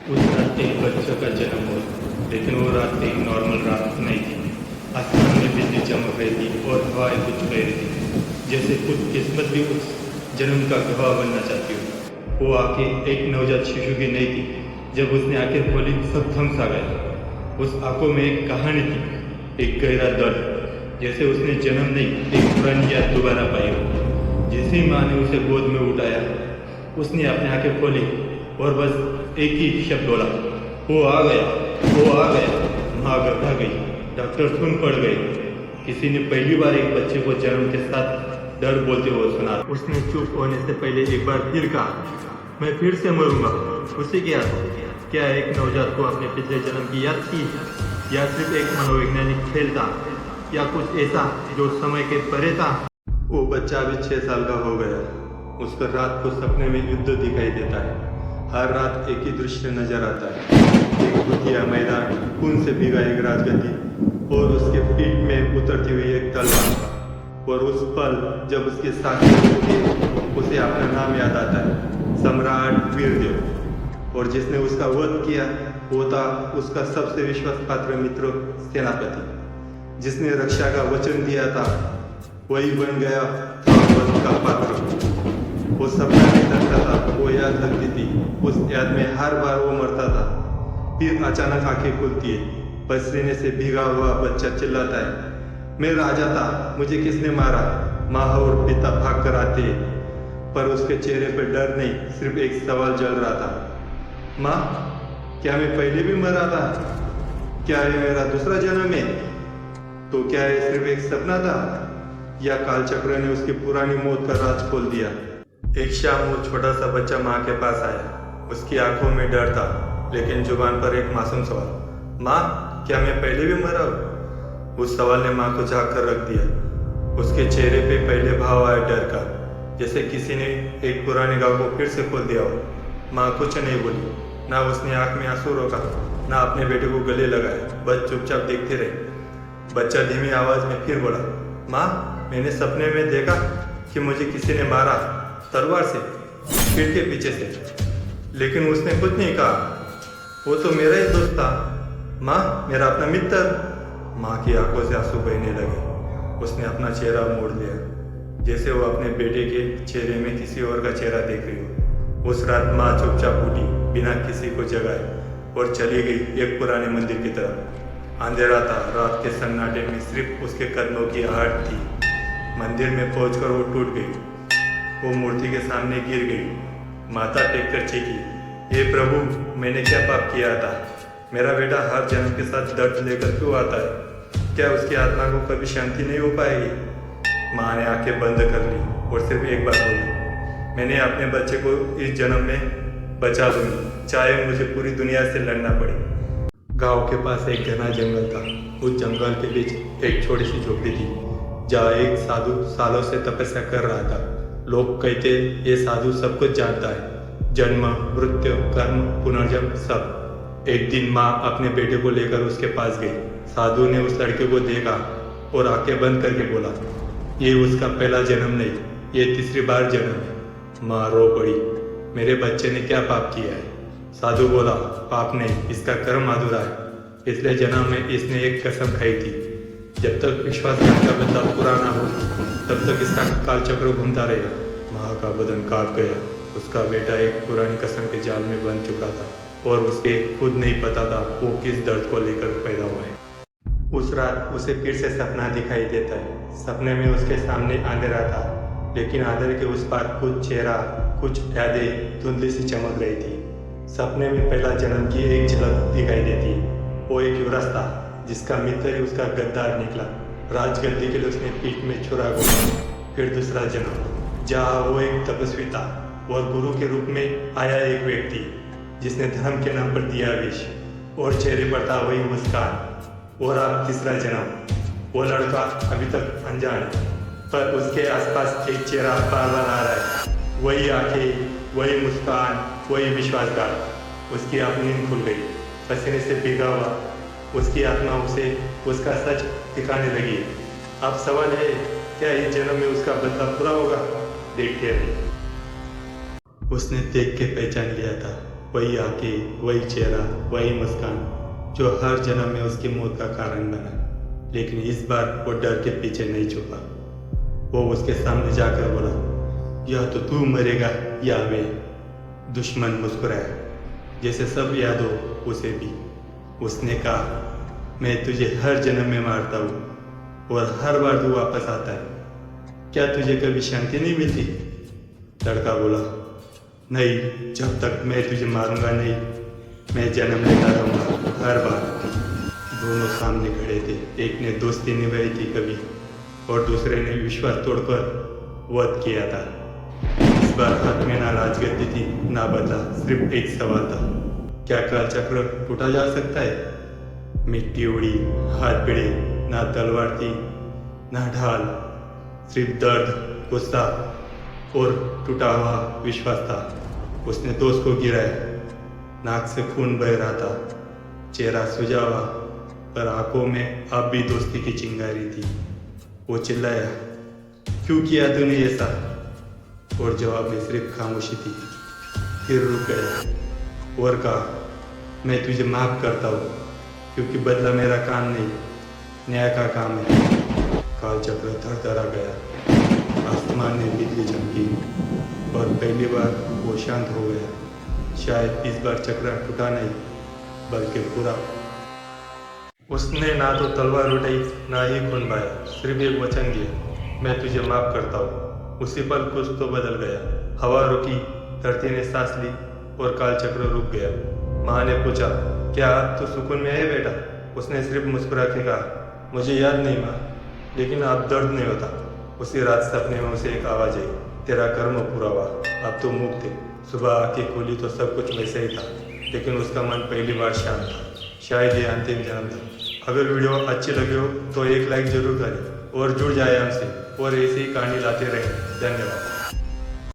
उस रात एक बच्चे का जन्म हुआ, लेकिन वो रात एक नॉर्मल रात नहीं थी। आसमान में बिजली चमक रही थी और हवाएं कुछ बह रही थी, जैसे कुछ किस्मत भी उस जन्म का गवाह बनना चाहती हो। वो आंखें एक नवजात शिशु की नहीं थी। जब उसने आंखें खोली, सब थम सा गया। उस आंखों में एक कहानी थी, एक गहरा दर्द, जैसे उसने जन्म नहीं, एक पुरानी याद दोबारा पाई हो। जैसे ही माँ ने उसे गोद में उठाया, उसने अपनी आंखें खोली और बस एक ही शब्द बोला, वो आ गया, वो आ गया। माँ घबरा गई, डॉक्टर सुन पड़ गए। किसी ने पहली बार एक बच्चे को जन्म के साथ डर बोलते हुए सुना। उसने चुप होने से पहले एक बार फिर कहा, मैं फिर से मरूंगा। उसे क्या एक नवजात को अपने पिछले जन्म की याद थी, या सिर्फ एक मनोवैज्ञानिक खेल था, या कुछ ऐसा जो समय के परे था। वो बच्चा अभी 6 साल का हो गया। उसको रात को सपने में युद्ध दिखाई देता है। हर रात एक ही दृश्य नजर आता है, एक भूतिया मैदान, खून से भीगा एक राजगद्दी और उसके पीठ में उतरती हुई एक तलवार। और उस पल जब उसकी सांसें रुकती है, उसे अपना नाम याद आता है, सम्राट वीरदेव। और जिसने उसका वध किया वो था उसका सबसे विश्वास पात्र मित्र सेनापति। जिसने रक्षा का वचन दिया था वही बन गया वध का पात्र। वो सपना नहीं लगता था, वो याद लगती थी। उस याद में हर बार वो मरता था। फिर अचानक आंखें खुलती है, पसीने से भीगा हुआ बच्चा चिल्लाता है, मैं राजा था, मुझे किसने मारा। माँ और पिता भाग कर आते, पर उसके चेहरे पर डर नहीं, सिर्फ एक सवाल जल रहा था, माँ क्या मैं पहले भी मरा था? क्या ये मेरा दूसरा जन्म है? तो क्या ये सिर्फ एक सपना था, या कालचक्र ने उसकी पुरानी मौत का राज खोल दिया? एक शाम वो छोटा सा बच्चा माँ के पास आया। उसकी आंखों में डर था, लेकिन जुबान पर एक मासूम सवाल, माँ क्या मैं पहले भी मरा हूँ? उस सवाल ने माँ को झाँक कर रख दिया। उसके चेहरे पे पहले भाव आया डर का, जैसे किसी ने एक पुराने गाँव को फिर से खोल दिया हो। माँ कुछ नहीं बोली, ना उसने आँख में आंसू रोका, ना अपने बेटे को गले लगाया, बस चुपचाप देखते रहे। बच्चा धीमी आवाज में फिर बोला, माँ मैंने सपने में देखा कि मुझे किसी ने मारा, तलवार से, पीठ के पीछे से, लेकिन उसने कुछ नहीं कहा। वो तो मेरा ही दोस्त था, माँ मेरा अपना मित्र। माँ की आंखों से आंसू बहने लगे। उसने अपना चेहरा मोड़ लिया, जैसे वो अपने बेटे के चेहरे में किसी और का चेहरा देख रही हो। उस रात माँ चुपचाप उठी, बिना किसी को जगाए, और चली गई एक पुराने मंदिर की तरफ। अंधेरा था, रात के सन्नाटे में सिर्फ उसके कदमों की आहट थी। मंदिर में पहुंचकर वो टूट गई। वो मूर्ति के सामने गिर गई, माथा टेक कर चीखी, हे प्रभु मैंने क्या पाप किया था? मेरा बेटा हर जन्म के साथ दर्द लेकर क्यों आता है? क्या उसकी आत्मा को कभी शांति नहीं हो पाएगी? माँ ने आंखें बंद कर ली और सिर्फ एक बात बोली, मैंने अपने बच्चे को इस जन्म में बचा लूंगी, चाहे मुझे पूरी दुनिया से लड़ना पड़े। गांव के पास एक घना जंगल था। उस जंगल के बीच एक छोटी सी झोपड़ी थी, जहाँ एक साधु सालों से तपस्या कर रहा था। लोग कहते ये साधु सब कुछ जानता है, जन्म मृत्यु कर्म पुनर्जन्म सब। एक दिन माँ अपने बेटे को लेकर उसके पास गई। साधु ने उस लड़के को देखा और आंखें बंद करके बोला, ये उसका पहला जन्म नहीं, ये तीसरी बार जन्म है। माँ रो पड़ी, मेरे बच्चे ने क्या पाप किया है? साधु बोला, पाप नहीं, इसका कर्म अधूरा है। पिछले जन्म में इसने एक कसम खाई थी, जब तक विश्वासघात का बदला पूरा ना हो तब तक इसका कालचक्र घूमता रहेगा। माँ का बदन कांप गया। उसका बेटा एक पुरानी कसम के जाल में बंध चुका था और उसे खुद नहीं पता था वो किस दर्द को लेकर पैदा हुआ है। उस रात उसे फिर से सपना दिखाई देता है। सपने में उसके सामने अंधेरा था, लेकिन अंधेरे के उस पार कुछ चेहरा, कुछ यादें धुंधली सी चमक रही थी। सपने में पहला जन्म की एक झलक दिखाई देती। वो एक युवराज था जिसका मित्र ही उसका गद्दार निकला। राजगद्दी के लिए उसने पीठ में छुरा घोंपा। फिर दूसरा जन्म, जहाँ वो एक तपस्वी था और गुरु के रूप में आया एक व्यक्ति जिसने धर्म के नाम पर दिया विष, और चेहरे पर था वही मुस्कान। और अब तीसरा जन्म, वो लड़का अभी तक अनजान है, पर उसके आसपास एक चेहरा बार बार आ रहा है, वही आंखें, वही मुस्कान, वही विश्वासघात। उसकी आँख नींद खुल गई, पसीने से भीगा हुआ उसकी आत्मा उसे उसका सच दिखाने लगी। अब सवाल है, क्या इस जन्म में उसका बदला पूरा होगा? देखते रहिए। उसने देख के पहचान लिया था, वही आंखें, वही चेहरा, वही मुस्कान जो हर जन्म में उसकी मौत का कारण बना। लेकिन इस बार वो डर के पीछे नहीं छुपा। वो उसके सामने जाकर बोला, या तो तू मरेगा या मैं। दुश्मन मुस्कुराया, जैसे सब याद हो उसे भी। उसने कहा, मैं तुझे हर जन्म में मारता हूँ और हर बार तू वापस आता है। क्या तुझे कभी शांति नहीं मिलती? लड़का बोला, नहीं, जब तक मैं तुझे मारूंगा नहीं, मैं जन्म लेता रहूंगा हर बार। दोनों सामने खड़े थे। एक ने दोस्ती निभाई थी कभी और दूसरे ने विश्वास तोड़कर वध किया था। इस बार हाथ में ना राजगद्दी थी ना बदला, सिर्फ एक सवाल था, क्या कालचक्र टूटा जा सकता है? मिट्टी उड़ी, हाथ भिड़े, ना तलवार थी ना ढाल, सिर्फ दर्द, गुस्सा और टूटा हुआ विश्वास था। उसने दोस्त को गिराया, नाक से खून बह रहा था, चेहरा सुजा हुआ, पर आंखों में अब भी दोस्ती की चिंगारी थी। वो चिल्लाया, क्यों किया तूने ऐसा? और जवाब में सिर्फ खामोशी थी। फिर रुक गया और कहा, मैं तुझे माफ करता हूँ, क्योंकि बदला मेरा काम नहीं, न्याय का काम है। कालचक्र थरथरा गया, आसमान में बिजली चमकी और पहली बार वो शांत हो गया। शायद इस बार चक्र टूटा नहीं, बल्कि पूरा। उसने ना तो तलवार उठाई ना ही खून बहाया, सिर्फ एक वचन दिया, मैं तुझे माफ करता हूँ। उसी पल कुछ तो बदल गया। हवा रुकी, धरती ने सांस ली और कालचक्र रुक गया। माँ ने पूछा, क्या तू सुकून में है बेटा? उसने सिर्फ मुस्कुरा के कहा, मुझे याद नहीं माँ, लेकिन अब दर्द नहीं होता। उसी रात सपने में उसे एक आवाज़ आई, तेरा कर्म पूरा हुआ, अब तो मुक्त है। सुबह आंखें खोली तो सब कुछ वैसे ही था, लेकिन उसका मन पहली बार शांत था। शायद ये अंतिम जन्म था। अगर वीडियो अच्छी लगी हो तो एक लाइक जरूर करें और जुड़ जाए हमसे और ऐसी ही कहानी लाते रहें। धन्यवाद।